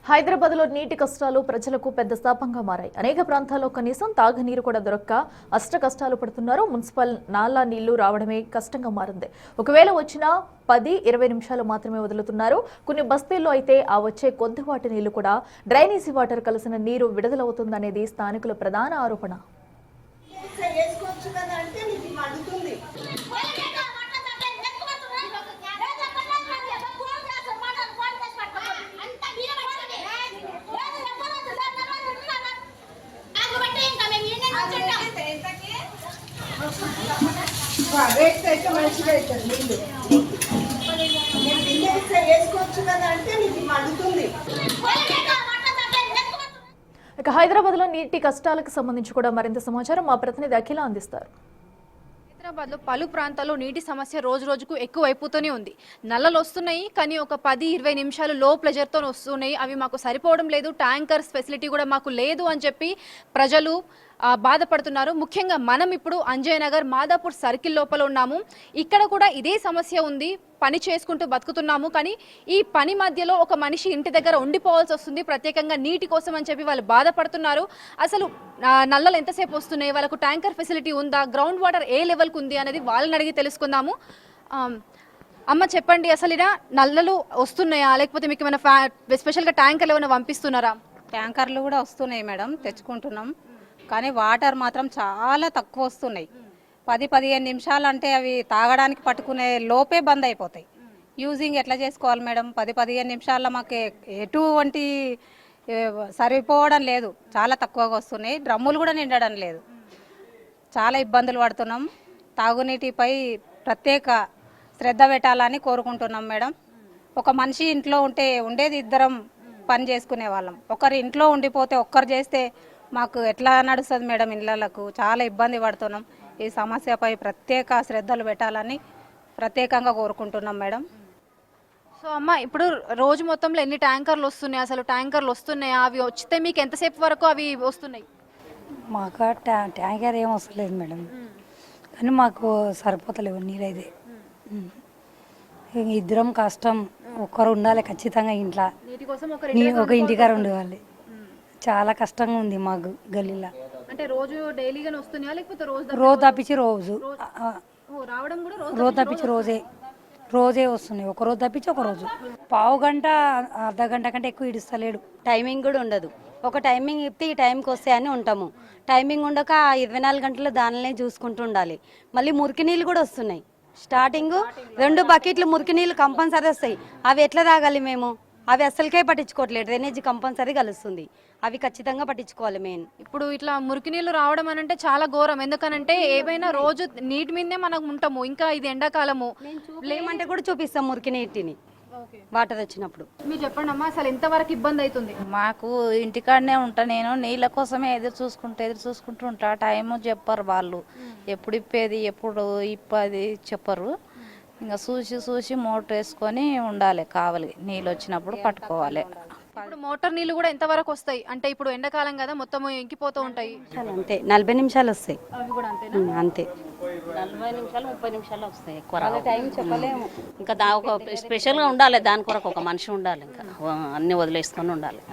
హైదరాబాద్లో నీటి కష్టాలు ప్రజలకు పెద్ద శాపంగా మారాయి. అనేక ప్రాంతాల్లో కనీసం తాగునీరు కూడా దొరక్క అష్ట కష్టాలు పడుతున్నారు. మున్సిపల్ నాలా నీళ్లు రావడమే కష్టంగా మారింది. ఒకవేళ వచ్చినా 10-20 నిమిషాలు మాత్రమే వదులుతున్నారు. కొన్ని బస్తీల్లో అయితే ఆ వచ్చే కొద్దిపాటి నీళ్లు కూడా డ్రైనేజీ వాటర్ కలిసిన నీరు విడుదలవుతుందనేది స్థానికుల ప్రధాన ఆరోపణ. అయితే మంచిగా అవుతుంది నీళ్ళు నేను బిల్లు వేసుకోవచ్చు కదా అంటే నీకు మండుతుంది. ఇక హైదరాబాద్లో నీటి కష్టాలకు సంబంధించి కూడా మరింత సమాచారం మా ప్రతినిధి అఖిల అందిస్తారు. హైదరాబాద్లో పలు ప్రాంతాల్లో నీటి సమస్య రోజు రోజుకు ఎక్కువైపోతూనే ఉంది. నల్లలు వస్తున్నాయి, కానీ ఒక 10-20 నిమిషాలు లో ప్రెజర్తో వస్తున్నాయి. అవి మాకు సరిపోవడం లేదు, ట్యాంకర్స్ ఫెసిలిటీ కూడా మాకు లేదు అని చెప్పి ప్రజలు బాధపడుతున్నారు. ముఖ్యంగా మనం ఇప్పుడు అంజయ్ నగర్ మాదాపూర్ సర్కిల్ లోపల ఉన్నాము. ఇక్కడ కూడా ఇదే సమస్య ఉంది. పని చేసుకుంటూ బతుకుతున్నాము, కానీ ఈ పని మధ్యలో ఒక మనిషి ఇంటి దగ్గర ఉండిపోవాల్సి వస్తుంది, ప్రత్యేకంగా నీటి కోసం అని చెప్పి వాళ్ళు బాధపడుతున్నారు. అసలు నల్లలు ఎంతసేపు వస్తున్నాయి, వాళ్ళకు ట్యాంకర్ ఫెసిలిటీ ఉందా, గ్రౌండ్ వాటర్ ఏ లెవెల్కి ఉంది అనేది వాళ్ళని అడిగి తెలుసుకుందాము. అమ్మ చెప్పండి, అసలు ఇలా నల్లలు వస్తున్నాయా, లేకపోతే మీకు ఏమైనా స్పెషల్గా ట్యాంకర్లు ఏమైనా పంపిస్తున్నారా? ట్యాంకర్లు కూడా వస్తున్నాయి మేడం, తెచ్చుకుంటున్నాం. కానీ వాటర్ మాత్రం చాలా తక్కువ వస్తున్నాయి. 10-15 నిమిషాలు అంటే అవి తాగడానికి పట్టుకునే లోపే బంద్ అయిపోతాయి. యూజింగ్ ఎట్లా చేసుకోవాలి మేడం? 10-15 నిమిషాల్లో మాకు ఎటువంటి సరిపోవడం లేదు, చాలా తక్కువగా వస్తున్నాయి. డ్రమ్ములు కూడా నిండడం లేదు, చాలా ఇబ్బందులు పడుతున్నాం. తాగునీటిపై ప్రత్యేక శ్రద్ధ పెట్టాలని కోరుకుంటున్నాం మేడం. ఒక మనిషి ఇంట్లో ఉంటే ఉండేది ఇద్దరం పని చేసుకునే వాళ్ళం. ఒకరు ఇంట్లో ఉండిపోతే ఒక్కరు చేస్తే మాకు ఎట్లా నడుస్తుంది మేడం? ఇళ్ళకు చాలా ఇబ్బంది పడుతున్నాం. ఈ సమస్యపై ప్రత్యేక శ్రద్ధలు పెట్టాలని ప్రత్యేకంగా కోరుకుంటున్నాం మేడం. సో అమ్మ, ఇప్పుడు రోజు మొత్తంలో ఎన్ని ట్యాంకర్లు వస్తున్నాయి, అసలు ట్యాంకర్లు వస్తున్నాయా, అవి వచ్చితే మీకు ఎంతసేపు వరకు అవి వస్తున్నాయి? మాకు ట్యాంకర్ ఏం వస్తలేదు మేడం, కానీ మాకు సరిపోతలేవు నీళ్ళైతే. ఇద్దరం కష్టం, ఒక్కరు ఉండాలి ఖచ్చితంగా ఇంట్లో, ఒక ఇంటికార ఉండేవాళ్ళు. చాలా కష్టంగా ఉంది మాకు గల్లీలో. అంటే రోజు డైలీగానే వస్తున్నాయా, లేకపోతే రోజు తప్పించి రోజు రావడం కూడా రోజు తప్పించి రోజే వస్తున్నాయి. ఒక రోజు తప్పించి ఒక రోజు. పావు గంట అర్ధ గంట కంటే ఎక్కువ ఇడుస్తలేడు. టైమింగ్ కూడా ఉండదు. ఒక టైమింగ్ ఇస్తే ఈ టైంకి వస్తాయని ఉంటాము. టైమింగ్ ఉండక 24 గంటలు దానినే చూసుకుంటూ ఉండాలి. మళ్ళీ మురికి నీళ్ళు కూడా వస్తున్నాయి. స్టార్టింగ్ 2 బకెట్లు మురికి నీళ్ళు కంపల్సరీ వస్తాయి. అవి ఎట్లా తాగాలి మేము? అవి అస్సలకే పట్టించుకోవట్లేదు. డ్రైనేజీ కంపల్సరీ కలుస్తుంది, అవి ఖచ్చితంగా పట్టించుకోవాలి. మెయిన్ ఇప్పుడు ఇట్లా మురికి నీళ్ళు రావడం అని అంటే చాలా ఘోరం. ఎందుకనంటే ఏవైనా రోజు నీటి మీదనే మనం ఉంటాము, ఇంకా ఇది ఎండాకాలము. లేమంటే కూడా చూపిస్తాం మురికి నీటిని వాటర్ వచ్చినప్పుడు. మీరు చెప్పండి అమ్మా, అసలు ఎంతవరకు ఇబ్బంది అవుతుంది? మాకు ఇంటికాడనే ఉంటా, నేను నీళ్ళ కోసమే ఎదురు చూసుకుంటూ ఉంటా. టైము చెప్పరు వాళ్ళు, ఎప్పుడు ఇప్పేది ఎప్పుడు ఇప్పది చెప్పరు. ఇంకా చూసి మోటర్ వేసుకొని ఉండాలి, కావాలి నీళ్ళు వచ్చినప్పుడు పట్టుకోవాలి. ఇప్పుడు మోటార్ నీళ్ళు కూడా ఎంతవరకు వస్తాయి అంటే? ఇప్పుడు ఎండాకాలం కదా, మొత్తం ఇంకిపోతూ ఉంటాయి. అంతే 40 నిమిషాలు వస్తాయి, అవి కూడా అంతే. 40 నిమిషాలు 30 నిమిషాలు వస్తాయి. ఎక్కువ టైం చెప్పలేము. ఇంకా ఒక స్పెషల్గా ఉండాలి, దాని కొరకు ఒక మనిషి ఉండాలి. ఇంకా అన్ని వదిలేసుకొని ఉండాలి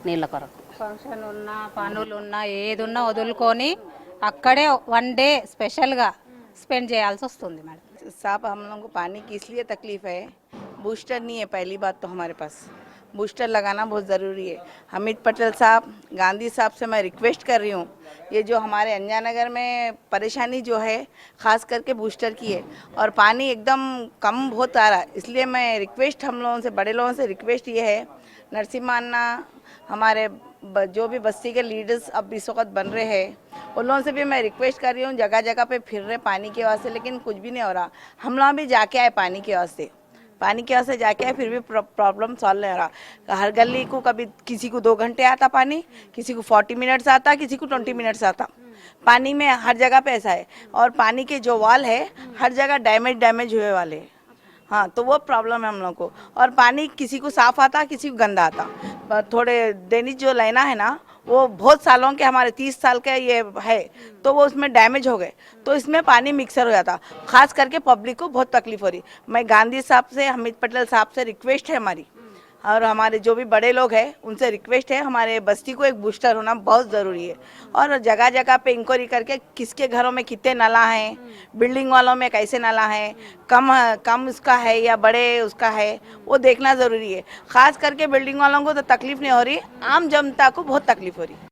నీళ్ళ కొరకు. ఫంక్షన్ ఉన్నా పనులు ఉన్నా ఏది ఉన్నా వదులుకొని అక్కడే 1 డే స్పెషల్గా स्पेंड చేయాల్సి వస్తుంది మేడం. साहब हम लोगों को पानी की इसलिए तकलीफ है, बूस्टर नहीं है। पहली बात तो हमारे पास बूस्टर लगाना बहुत ज़रूरी है। हमीद पटेल साहब, गांधी साहब से मैं रिक्वेस्ट कर रही हूँ, ये जो हमारे अंजय नगर में परेशानी जो है ख़ास करके बूस्टर की है, और पानी एकदम कम बहुत आ रहा है। इसलिए मैं रिक्वेस्ट हम लोगों से, बड़े लोगों से रिक्वेस्ट ये है, नरसिम्हा अन्ना, हमारे जो भी बस्ती के लीडर्स अब इस वक्त बन रहे हैं, उन लोगों से भी मैं रिक्वेस्ट कर रही हूँ, जगह जगह पे फिर रहे पानी के वास्ते, लेकिन कुछ भी नहीं हो रहा। हम लोग भी जाके आए पानी के वास्ते जाके आए, फिर भी प्रॉब्लम सॉल्व नहीं हो रहा। हर गली को कभी किसी को 2 घंटे आता पानी, किसी को 40 मिनट्स आता, किसी को 20 मिनट्स आता। पानी में हर जगह पे ऐसा है, और पानी के जो वाल है हर जगह डैमेज हुए वाले। हाँ, तो वो प्रॉब्लम है हम लोग को। और पानी किसी को साफ़ आता, किसी को गंदा आता। थोड़े दैनिक जो लेना है ना, वो बहुत सालों के, हमारे 30 साल के ये है, तो वो उसमें डैमेज हो गए, तो इसमें पानी मिक्सर हो जाता। खास करके पब्लिक को बहुत तकलीफ हो रही। मैं गांधी साहब से, हमीद पटेल साहब से रिक्वेस्ट है हमारी, और हमारे जो भी बड़े लोग हैं उनसे रिक्वेस्ट है, हमारे बस्ती को एक बूस्टर होना बहुत ज़रूरी है। और जगह जगह पे इंक्वायरी करके किसके घरों में कितने नाला हैं, बिल्डिंग वालों में कैसे नाला है, कम उसका है या बड़े उसका है, वो देखना ज़रूरी है। ख़ास करके बिल्डिंग वालों को तो तकलीफ नहीं हो रही, आम जनता को बहुत तकलीफ हो रही है।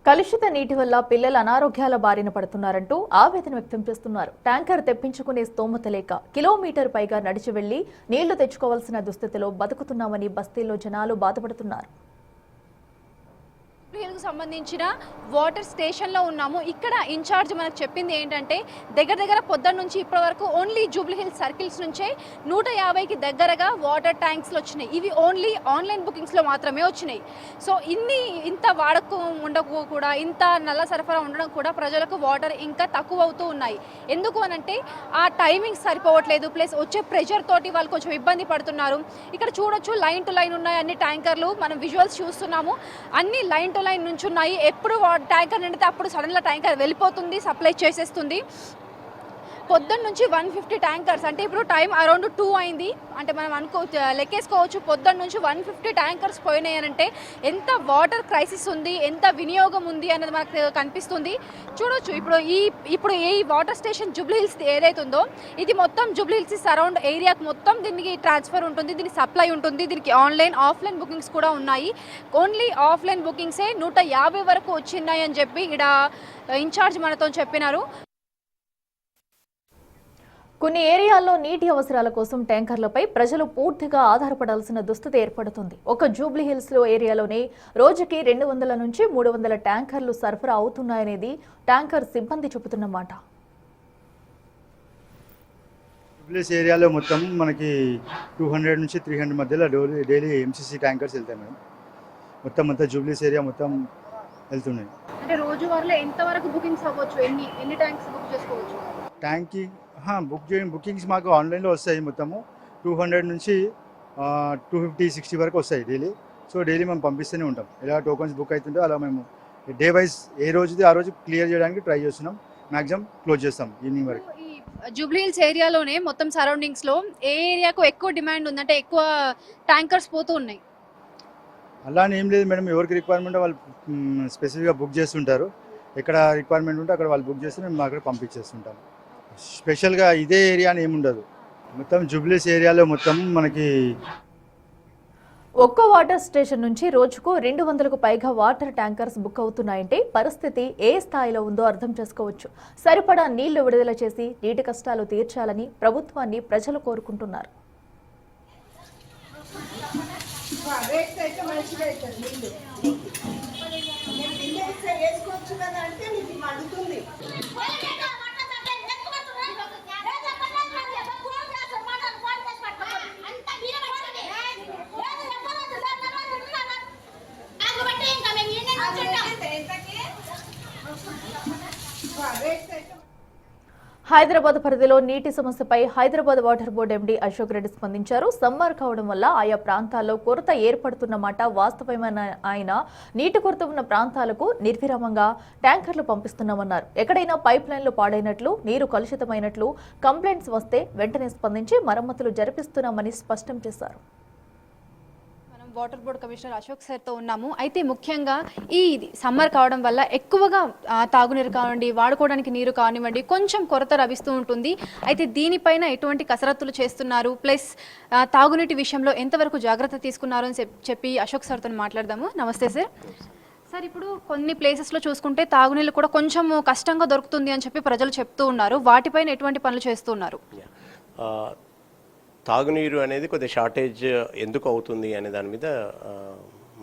కలుషిత నీటి వల్ల పిల్లలు అనారోగ్యాల బారిన పడుతున్నారంటూ ఆవేదన వ్యక్తం చేస్తున్నారు. ట్యాంకర్ తెప్పించుకునే స్తోమత లేక కిలోమీటర్ పైగా నడిచి వెళ్లి నీళ్లు తెచ్చుకోవాల్సిన దుస్థితిలో బతుకుతున్నామని బస్తీల్లో జనాలు బాధపడుతున్నారు. కు సంబంధించిన వాటర్ స్టేషన్లో ఉన్నాము. ఇక్కడ ఇన్ఛార్జ్ మనకు చెప్పింది ఏంటంటే దగ్గర పొద్దున్న నుంచి ఇప్పటి వరకు ఓన్లీ జూబ్లీ హిల్స్ సర్కిల్స్ నుంచే 150కి దగ్గరగా వాటర్ ట్యాంక్స్లు వచ్చినాయి. ఇవి ఓన్లీ ఆన్లైన్ బుకింగ్స్లో మాత్రమే వచ్చినాయి. సో ఇంత వాడకం ఉండకు కూడా, ఇంత నల్ల సరఫరా ఉండడం కూడా ప్రజలకు వాటర్ ఇంకా తక్కువ అవుతూ ఉన్నాయి. ఎందుకు అనంటే ఆ టైమింగ్ సరిపోవట్లేదు, ప్లస్ వచ్చే ప్రెషర్ తోటి వాళ్ళు కొంచెం ఇబ్బంది పడుతున్నారు. ఇక్కడ చూడొచ్చు, లైన్ టు లైన్ ఉన్నాయి అన్ని ట్యాంకర్లు. మనం విజువల్స్ చూస్తున్నాము, అన్ని లైన్ టు లైన్ నుంచి ఉన్నాయి. ఎప్పుడు ట్యాంకర్ నిండితే అప్పుడు సడన్గా ట్యాంకర్ వెళ్ళిపోతుంది, సప్లై చేసేస్తుంది. పొద్దున్న నుంచి 150 ట్యాంకర్స్, అంటే ఇప్పుడు టైం అరౌండ్ 2 అయింది, అంటే మనం లెక్కేసుకోవచ్చు పొద్దున్న నుంచి 150 ట్యాంకర్స్ పోయినాయి అంటే ఎంత వాటర్ క్రైసిస్ ఉంది, ఎంత వినియోగం ఉంది అన్నది మనకు కనిపిస్తుంది. చూడొచ్చు ఇప్పుడు ఈ వాటర్ స్టేషన్ జూబ్లీ హిల్స్ ఏదైతే ఉందో ఇది మొత్తం జూబ్లీ హిల్స్ సరౌండ్ ఏరియాకి మొత్తం దీనికి ట్రాన్స్ఫర్ ఉంటుంది, దీనికి సప్లై ఉంటుంది. దీనికి ఆన్లైన్ ఆఫ్లైన్ బుకింగ్స్ కూడా ఉన్నాయి. ఓన్లీ ఆఫ్లైన్ బుకింగ్సే 150 వరకు వచ్చినాయి అని చెప్పి ఇక్కడ ఇన్ఛార్జ్ మనతో చెప్పినారు. కొన్ని ఏరియాల్లో నీటి అవసరాల కోసం ట్యాంకర్లపై ప్రజలు పూర్తిగా ఆధారపడాల్సిన దుస్థితి ఏర్పడుతుంది. ఒక జూబ్లీ హిల్స్ ఏరియాలోనే రోజుకి 200 నుంచి 300 ట్యాంకర్లు సరఫరా అవుతున్నాయనేది ట్యాంకర్ సిబ్బంది చెబుతున్నమాట. జూబ్లీ హిల్స్ ఏరియాలో మొత్తం మనకి 200 నుంచి 300 మధ్యలో డైలీ ఎంసీసీ ట్యాంకర్స్ వెళ్తాయి మేడం. మొత్తం అంతా జూబ్లీ హిల్స్ ఏరియా మొత్తం వెళ్తున్నాయి. అంటే రోజువారీలో ఎంత వరకు బుకింగ్స్ అవ్వచ్చు, ఎన్ని ట్యాంక్స్ బుక్ చేసుకోవచ్చు? ట్యాంక్కి బుకింగ్స్ మాకు ఆన్లైన్లో వస్తాయి. మొత్తము 200 నుంచి 250-60 వరకు వస్తాయి డైలీ. సో డైలీ మేము పంపిస్తూనే ఉంటాం. ఎలా టోకన్స్ బుక్ అవుతుంటే అలా మేము డే వైజ్ ఏ రోజుది ఆ రోజు క్లియర్ చేయడానికి ట్రై చేస్తున్నాం. మ్యాక్సిమం క్లోజ్ చేస్తాం ఈవినింగ్ వరకు. జూబ్లీ హిల్స్ ఏరియాలోనే మొత్తం సరౌండింగ్స్లో ఏ ఏరియాకు ఎక్కువ డిమాండ్ ఉందంటే ఎక్కువ ట్యాంకర్స్ పోతూ ఉన్నాయి? అలా ఏం లేదు మేడం, ఎవరికి రిక్వైర్మెంట్ వాళ్ళు స్పెసిఫిక్గా బుక్ చేస్తుంటారు. ఎక్కడ రిక్వైర్మెంట్ ఉంటే అక్కడ వాళ్ళు బుక్ చేస్తే మేము అక్కడ పంపించేస్తుంటాం. స్పెషల్గా ఇదే ఏరియా అని ఏముండదు. మొత్తం జూబ్లీ హిల్స్ ఏరియాలో మొత్తం మనకి ఒక్కో వాటర్ స్టేషన్ నుంచి రోజుకు 200కు పైగా వాటర్ ట్యాంకర్స్ బుక్ అవుతున్నాయంటే పరిస్థితి ఏ స్థాయిలో ఉందో అర్థం చేసుకోవచ్చు. సరిపడా నీళ్లు విడుదల చేసి నీటి కష్టాలు తీర్చాలని ప్రభుత్వాన్ని ప్రజలు కోరుకుంటున్నారు. హైదరాబాద్ పరిధిలో నీటి సమస్యపై Hyderabad water board MD Ashok Reddy స్పందించారు. సమ్మర్ కావడం వల్ల ఆయా ప్రాంతాల్లో కొరత ఏర్పడుతున్నమాట వాస్తవమైన ఆయన నీటి కొరత ఉన్న ప్రాంతాలకు నిర్విరామంగా ట్యాంకర్లు పంపిస్తున్నామన్నారు. ఎక్కడైనా పైప్ లైన్లు పాడైనట్లు, నీరు కలుషితమైనట్లు కంప్లైంట్స్ వస్తే వెంటనే స్పందించి మరమ్మతులు జరిపిస్తున్నామని స్పష్టం చేశారు. వాటర్ బోర్డు కమిషనర్ అశోక్ సార్తో ఉన్నాము. అయితే ముఖ్యంగా ఈ సమ్మర్ కావడం వల్ల ఎక్కువగా తాగునీరు కానివ్వండి, వాడుకోవడానికి నీరు కానివ్వండి కొంచెం కొరత లభిస్తూ ఉంటుంది. అయితే దీనిపైన ఎటువంటి కసరత్తులు చేస్తున్నారు, ప్లస్ తాగునీటి విషయంలో ఎంతవరకు జాగ్రత్త తీసుకున్నారు అని చెప్పి అశోక్ సార్తో మాట్లాడదాము. నమస్తే సార్. సార్, ఇప్పుడు కొన్ని ప్లేసెస్లో చూసుకుంటే తాగునీళ్ళు కూడా కొంచెం కష్టంగా దొరుకుతుంది అని చెప్పి ప్రజలు చెప్తూ ఉన్నారు. వాటిపైన ఎటువంటి పనులు చేస్తున్నారు? తాగునీరు అనేది కొద్దిగా షార్టేజ్ ఎందుకు అవుతుంది అనే దాని మీద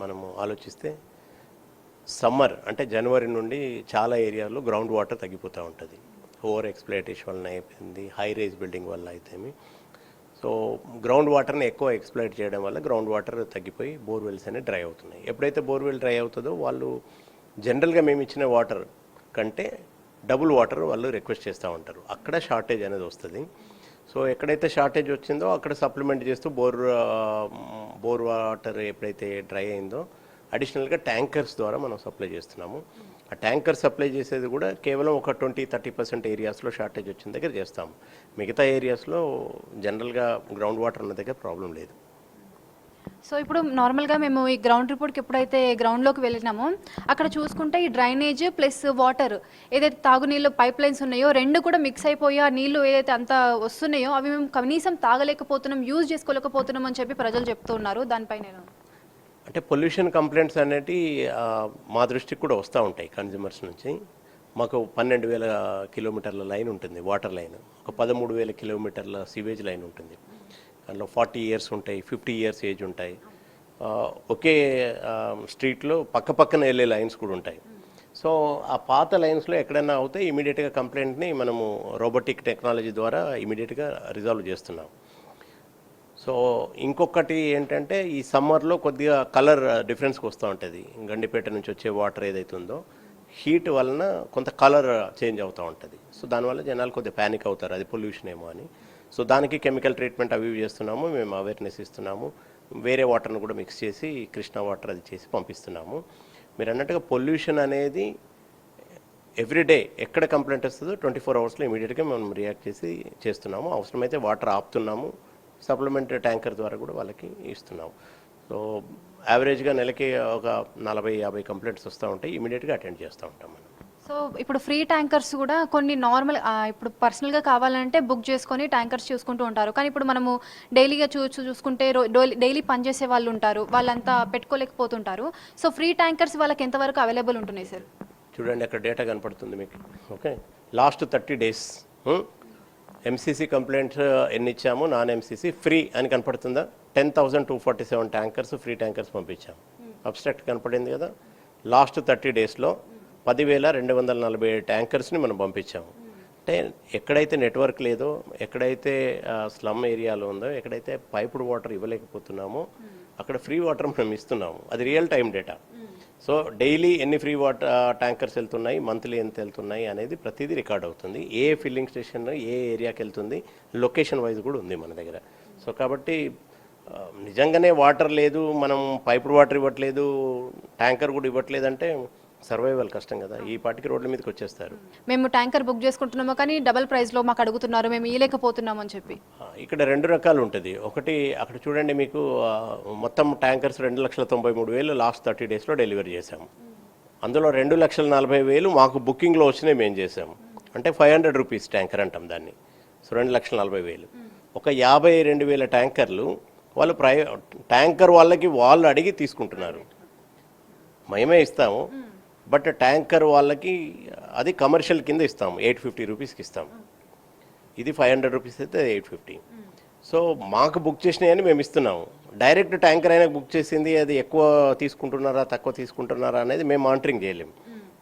మనము ఆలోచిస్తే సమ్మర్ అంటే జనవరి నుండి చాలా ఏరియాలో గ్రౌండ్ వాటర్ తగ్గిపోతూ ఉంటుంది. ఓవర్ ఎక్స్ప్లాయిటేషన్ వలన అయిపోయింది, హై రైజ్ బిల్డింగ్ వల్ల అయితేమి. సో గ్రౌండ్ వాటర్ని ఎక్కువ ఎక్స్ప్లాయిట్ చేయడం వల్ల గ్రౌండ్ వాటర్ తగ్గిపోయి బోర్వెల్స్ అనేవి డ్రై అవుతున్నాయి. ఎప్పుడైతే బోర్వెల్ డ్రై అవుతుందో వాళ్ళు జనరల్గా మేము ఇచ్చిన వాటర్ కంటే డబుల్ వాటర్ వాళ్ళు రిక్వెస్ట్ చేస్తూ ఉంటారు. అక్కడ షార్టేజ్ అనేది వస్తుంది. సో ఎక్కడైతే షార్టేజ్ వచ్చిందో అక్కడ సప్లిమెంట్ చేస్తూ బోర్ వాటర్ ఎప్పుడైతే డ్రై అయిందో అడిషనల్గా ట్యాంకర్స్ ద్వారా మనం సప్లై చేస్తున్నాము. ఆ ట్యాంకర్ సప్లై చేసేది కూడా కేవలం ఒక 20-30% ఏరియాస్లో షార్టేజ్ వచ్చిన దగ్గర చేస్తాము. మిగతా ఏరియాస్లో జనరల్గా గ్రౌండ్ వాటర్ ఉన్న దగ్గర ప్రాబ్లం లేదు. సో ఇప్పుడు నార్మల్గా మేము ఈ గ్రౌండ్ రిపోర్ట్కి ఎప్పుడైతే గ్రౌండ్లోకి వెళ్ళినామో అక్కడ చూసుకుంటే ఈ డ్రైనేజ్ ప్లస్ వాటర్ ఏదైతే తాగునీళ్ళు పైప్ లైన్స్ ఉన్నాయో రెండు కూడా మిక్స్ అయిపోయి ఆ నీళ్లు ఏదైతే అంత వస్తున్నాయో అవి మేము కనీసం తాగలేకపోతున్నాం, యూజ్ చేసుకోలేకపోతున్నాం అని చెప్పి ప్రజలు చెప్తూ ఉన్నారు. దానిపై నేను అంటే పొల్యూషన్ కంప్లైంట్స్ అనేటి మా దృష్టికి కూడా వస్తూ ఉంటాయి కన్జ్యూమర్స్ నుంచి. మాకు 12,000 కిలోమీటర్ల లైన్ ఉంటుంది, వాటర్ లైన్. ఒక 13,000 కిలోమీటర్ల సివేజ్ లైన్ ఉంటుంది. అందులో 40 ఇయర్స్ ఉంటాయి, 50 ఇయర్స్ ఏజ్ ఉంటాయి. ఒకే స్ట్రీట్లో పక్కన వెళ్ళే లైన్స్ కూడా ఉంటాయి. సో ఆ పాత లైన్స్లో ఎక్కడైనా అవుతే ఇమీడియట్గా కంప్లైంట్ని మనము రోబోటిక్ టెక్నాలజీ ద్వారా ఇమీడియట్గా రిజాల్వ్ చేస్తున్నాం. సో ఇంకొకటి ఏంటంటే ఈ సమ్మర్లో కొద్దిగా కలర్ డిఫరెన్స్కి వస్తూ ఉంటుంది. గండిపేట నుంచి వచ్చే వాటర్ ఏదైతే ఉందో హీట్ వలన కొంత కలర్ చేంజ్ అవుతూ ఉంటుంది. సో దానివల్ల జనాలు కొద్దిగా ప్యానిక్ అవుతారు, అది పొల్యూషన్ ఏమో అని. సో దానికి కెమికల్ ట్రీట్మెంట్ అవి చేస్తున్నాము, మేము అవేర్నెస్ ఇస్తున్నాము. వేరే వాటర్ను కూడా మిక్స్ చేసి కృష్ణా వాటర్ అది చేసి పంపిస్తున్నాము. మీరు అన్నట్టుగా పొల్యూషన్ అనేది ఎవ్రీడే ఎక్కడ కంప్లైంట్ వస్తుందో 24 అవర్స్లో ఇమీడియట్గా మనం రియాక్ట్ చేసి చేస్తున్నాము. అవసరమైతే వాటర్ ఆపుతున్నాము, సప్లిమెంటరీ ట్యాంకర్ ద్వారా కూడా వాళ్ళకి ఇస్తున్నాము. సో యావరేజ్గా నెలకి ఒక 40-50 కంప్లైంట్స్ వస్తూ ఉంటాయి, ఇమీడియట్గా అటెండ్ చేస్తూ ఉంటాం మనం. సో ఇప్పుడు ఫ్రీ ట్యాంకర్స్ కూడా కొన్ని నార్మల్ ఇప్పుడు పర్సనల్గా కావాలంటే బుక్ చేసుకొని ట్యాంకర్స్ చూసుకుంటూ ఉంటారు. కానీ ఇప్పుడు మనము డైలీగా చూసుకుంటే డైలీ పనిచేసే వాళ్ళు ఉంటారు, వాళ్ళంతా పెట్టుకోలేకపోతుంటారు. సో ఫ్రీ ట్యాంకర్స్ వాళ్ళకి ఎంతవరకు అవైలబుల్ ఉంటున్నాయి సార్? చూడండి అక్కడ డేటా కనపడుతుంది మీకు. Okay, last 30 days MCC complaints ఎన్ని ఇచ్చాము, నాన్ ఎంసీసీ ఫ్రీ అని కనపడుతుందా? 10,247 ట్యాంకర్స్ ఫ్రీ ట్యాంకర్స్ పంపించాము. అబ్స్ట్రాక్ట్ కనపడింది కదా. లాస్ట్ 30 daysలో 10,247 ట్యాంకర్స్ని మనం పంపించాము. అంటే ఎక్కడైతే నెట్వర్క్ లేదో, ఎక్కడైతే స్లమ్ ఏరియాలో ఉందో, ఎక్కడైతే పైపుడ్ వాటర్ ఇవ్వలేకపోతున్నామో అక్కడ ఫ్రీ వాటర్ మనం ఇస్తున్నాము. అది real time data. So daily ఎన్ని ఫ్రీ వాటర్ ట్యాంకర్స్ వెళ్తున్నాయి, మంత్లీ ఎంత వెళ్తున్నాయి అనేది ప్రతిదీ రికార్డ్ అవుతుంది. ఏ ఫిల్లింగ్ స్టేషన్ ఏ ఏరియాకి వెళ్తుంది, లొకేషన్ వైజ్ కూడా ఉంది మన దగ్గర. సో కాబట్టి నిజంగానే వాటర్ లేదు, మనం పైపుడ్ వాటర్ ఇవ్వట్లేదు, ట్యాంకర్ కూడా ఇవ్వట్లేదు అంటే సర్వైవల్ కష్టం కదా. ఈ పాటికి రోడ్ల మీదకి వచ్చేస్తారు. మేము ట్యాంకర్ బుక్ చేసుకుంటున్నామో కానీ డబల్ ప్రైస్లో మాకు అడుగుతున్నారు, మేము ఇవ్వలేకపోతున్నాము అని చెప్పి. ఇక్కడ 2 రకాలు ఉంటుంది. ఒకటి అక్కడ చూడండి మీకు మొత్తం ట్యాంకర్స్ 2,93,000 లాస్ట్ 30 daysలో డెలివరీ చేశాము. అందులో 2,40,000 మాకు బుకింగ్లో వచ్చినాయి మేము చేసాము. అంటే 500 రూపీస్ ట్యాంకర్ అంటాం దాన్ని. సో 2,40,000. ఒక 52,000 ట్యాంకర్లు వాళ్ళు ట్యాంకర్ వాళ్ళకి వాళ్ళు అడిగి తీసుకుంటున్నారు. మేమే ఇస్తాము, బట్ ట్యాంకర్ వాళ్ళకి అది కమర్షియల్ కింద ఇస్తాము, 850 రూపీస్కి ఇస్తాము. ఇది 500 రూపీస్ అయితే 850. సో మాకు బుక్ చేసినాయని మేము ఇస్తున్నాము. డైరెక్ట్ ట్యాంకర్ అయినా బుక్ చేసింది అది ఎక్కువ తీసుకుంటున్నారా తక్కువ తీసుకుంటున్నారా అనేది మేము మానిటరింగ్ చేయలేము.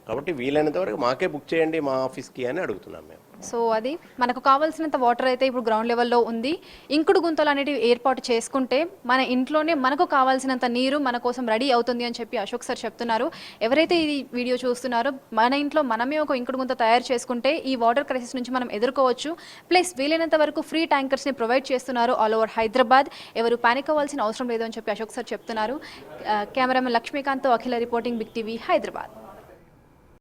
కాబట్టి వీలైనంత వరకు మాకే బుక్ చేయండి మా ఆఫీస్కి అని అడుగుతున్నాం మేము. సో అది మనకు కావాల్సినంత వాటర్ అయితే ఇప్పుడు గ్రౌండ్ లెవెల్లో ఉంది. ఇంకుడు గుంతలు అనేటివి ఏర్పాటు చేసుకుంటే మన ఇంట్లోనే మనకు కావాల్సినంత నీరు మన కోసం రెడీ అవుతుంది అని చెప్పి అశోక్ సార్ చెప్తున్నారు. ఎవరైతే ఈ వీడియో చూస్తున్నారో మన ఇంట్లో మనమే ఒక ఇంకుడు గుంత తయారు చేసుకుంటే ఈ వాటర్ క్రైసిస్ నుంచి మనం ఎదుర్కోవచ్చు. ప్లస్ వీలైనంత వరకు ఫ్రీ ట్యాంకర్స్ని ప్రొవైడ్ చేస్తున్నారు ఆల్ ఓవర్ హైదరాబాద్. ఎవరు పానిక్ అవ్వాల్సిన అవసరం లేదు అని చెప్పి అశోక్ సార్ చెప్తున్నారు. కెమెరామెన్ లక్ష్మీకాంత్, అఖిల రిపోర్టింగ్, బిగ్ టీవీ, హైదరాబాద్.